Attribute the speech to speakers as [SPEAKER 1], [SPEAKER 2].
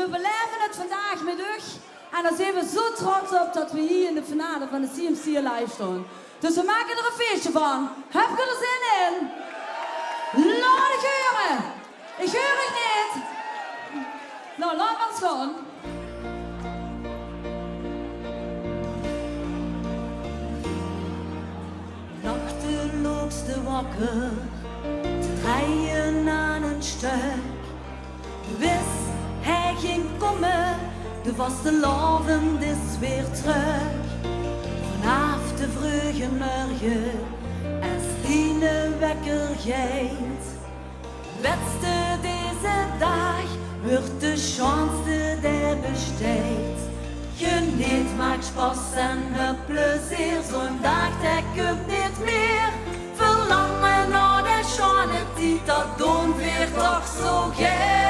[SPEAKER 1] we beleven het vandaag met u. En daar zijn we zo trots op dat we hier in de finale van de CMC Live staan. Dus we maken er een feestje van. Heb je er zin in? Laat ik horen. Ik hoor het niet. Nou, laat maar eens gaan.
[SPEAKER 2] Nachteloos te wakker, te draaien aan een stuk. Du wist, hij ging komen, de vaste loven is weer terug. Vanaf de vroege morgen, als die wekker gaat. Beste deze dag, wordt de chance der besteed. Geniet, maakt spaß en het plezier, zo'n dag dat komt niet meer. Verlangen naar de schone tijd, dat doen we toch zo gek.